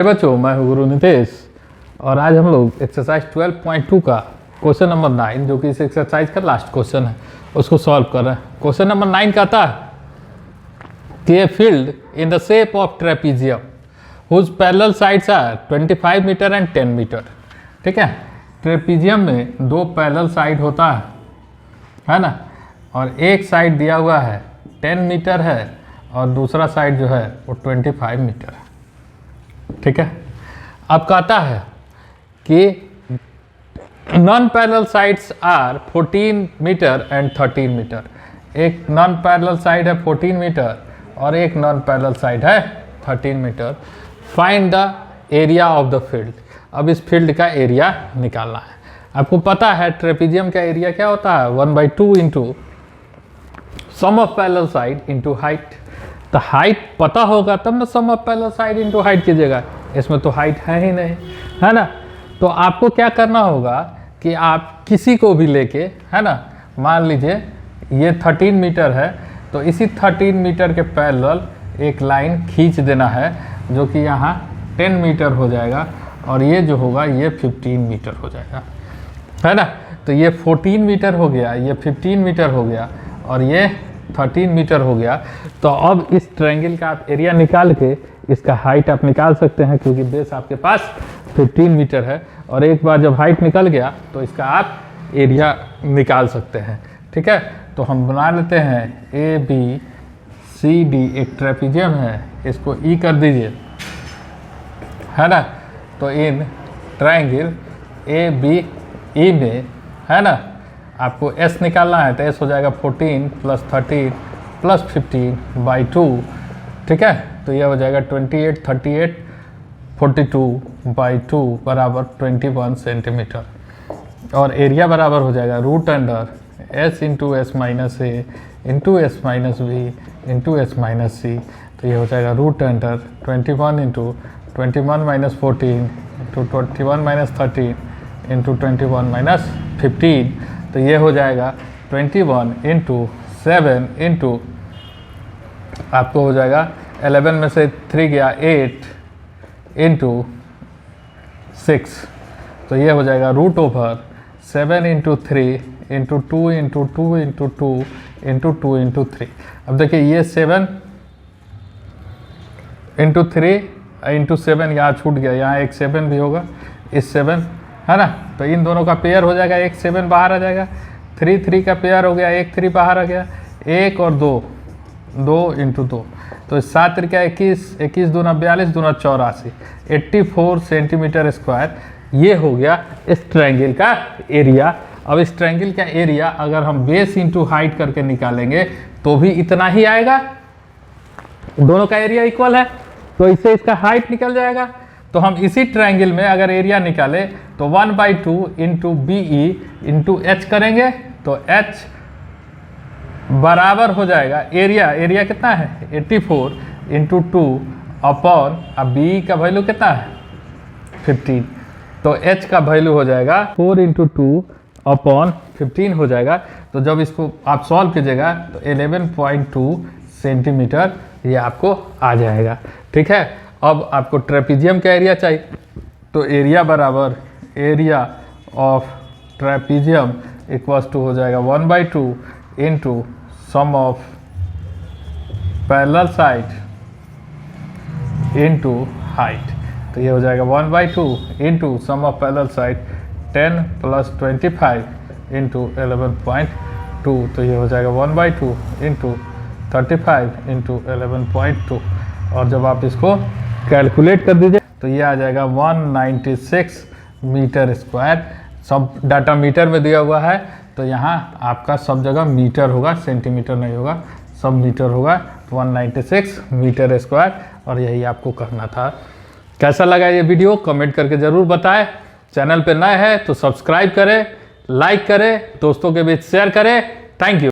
बच्चों, मैं हूँ गुरु नितेश और आज हम लोग एक्सरसाइज 12.2 का क्वेश्चन नंबर 9 जो कि इस एक्सरसाइज का लास्ट क्वेश्चन है उसको सॉल्व कर रहे हैं। क्वेश्चन नंबर 9 कहता है कि a field in the shape of trapezium whose parallel sides are 25 metre and 10 metre. ठीक है, ट्रेपीजियम में दो पैरेलल साइड होता है ना, और एक साइड दिया हुआ है 10 मीटर है और दूसरा साइड जो है वो 25 मीटर है। ठीक है, अब कहता है कि non parallel sides are 14 metre and 13 metre. एक नॉन पैरेलल साइड है 14 मीटर और एक नॉन पैरेलल साइड है 13 metre. Find the area of the field. अब इस फील्ड का एरिया निकालना है। आपको पता है ट्रेपीजियम का एरिया क्या होता है, 1/2 into sum of parallel side into height. तो हाइट पता होगा तब ना sum of parallel side into height कीजिएगा। इसमें तो हाइट है ही नहीं, है ना। तो आपको क्या करना होगा कि आप किसी को भी लेके, है ना, मान लीजिए ये 13 मीटर है तो इसी 13 मीटर के पैरेलल एक लाइन खींच देना है जो कि यहाँ 10 मीटर हो जाएगा और ये जो होगा ये 15 मीटर हो जाएगा, है ना। तो ये 14 मीटर हो गया, ये 15 मीटर हो गया और ये 13 मीटर हो गया। तो अब इस ट्रायंगल का आप एरिया निकाल के इसका हाइट आप निकाल सकते हैं क्योंकि बेस आपके पास 15 मीटर है और एक बार जब हाइट निकल गया तो इसका आप एरिया निकाल सकते हैं। ठीक है, तो हम बना लेते हैं ABCD एक ट्रेपीजियम है, इसको E कर दीजिए, है ना। तो इन ट्रायंगल ABE में, है ना, आपको S निकालना है तो S हो जाएगा 14 + 13 + 15/2। ठीक है, तो यह हो जाएगा 28 38 42/2 बराबर 21 सेंटीमीटर और एरिया बराबर हो जाएगा √S into S minus A into S minus B into S minus C। तो ये हो जाएगा √21 into 21 minus 14 into 21 minus 13 into 21 minus 15। तो ये हो जाएगा 21 इंटू 7 इंटू आपको हो जाएगा 11 में से 3 गया 8 इंटू 6। तो ये हो जाएगा √7 into 3 into 2 into 2 into 2 into 2 into 3। अब देखिए ये 7 इंटू 3 इंटू 7 यहाँ छूट गया, यहाँ एक 7 भी होगा, इस 7, है ना। तो इन दोनों का पेयर हो जाएगा, एक 7 बाहर आ जाएगा, 3 3 का पेयर हो गया, एक 3 बाहर आ गया, 1 और 2 2 इंटू 2। तो 7 3 21 21 दूना 42 दूना 84 84 सेंटीमीटर स्क्वायर। ये हो गया इस ट्रायंगल का एरिया। अब इस ट्रायंगल का एरिया अगर हम बेस इंटू हाइट करके निकालेंगे तो भी इतना ही आएगा, दोनों का एरिया इक्वल है तो इससे इसका हाइट निकल जाएगा। तो हम इसी ट्रायंगल में अगर एरिया निकालें तो 1/2 इंटू BE इंटू H करेंगे तो H बराबर हो जाएगा एरिया कितना है 84 इंटू 2 अपॉन, अब BE का वैल्यू कितना है 15। तो H का वैल्यू हो जाएगा 4 इंटू 2 अपॉन 15 हो जाएगा। तो जब इसको आप सॉल्व कीजिएगा तो 11.2 सेंटीमीटर ये आपको आ जाएगा। ठीक है, अब आपको ट्रेपीजियम का एरिया चाहिए तो एरिया बराबर area of trapezium equals to हो जाएगा 1/2 into sum of parallel side into height. तो ये हो जाएगा 1/2 into sum of parallel side 10 + 25 into 11.2। तो ये हो जाएगा 1/2 इंटू 35 इंटू 11.2 और जब आप इसको कैलकुलेट कर दीजिए तो ये आ जाएगा 196 मीटर स्क्वायर। सब डाटा मीटर में दिया हुआ है तो यहाँ आपका सब जगह मीटर होगा, सेंटीमीटर नहीं होगा, सब मीटर होगा। 196 मीटर स्क्वायर और यही आपको करना था। कैसा लगा ये वीडियो कमेंट करके ज़रूर बताएं। चैनल पे नए हैं तो सब्सक्राइब करें, लाइक करें, दोस्तों के बीच शेयर करें। Thank you.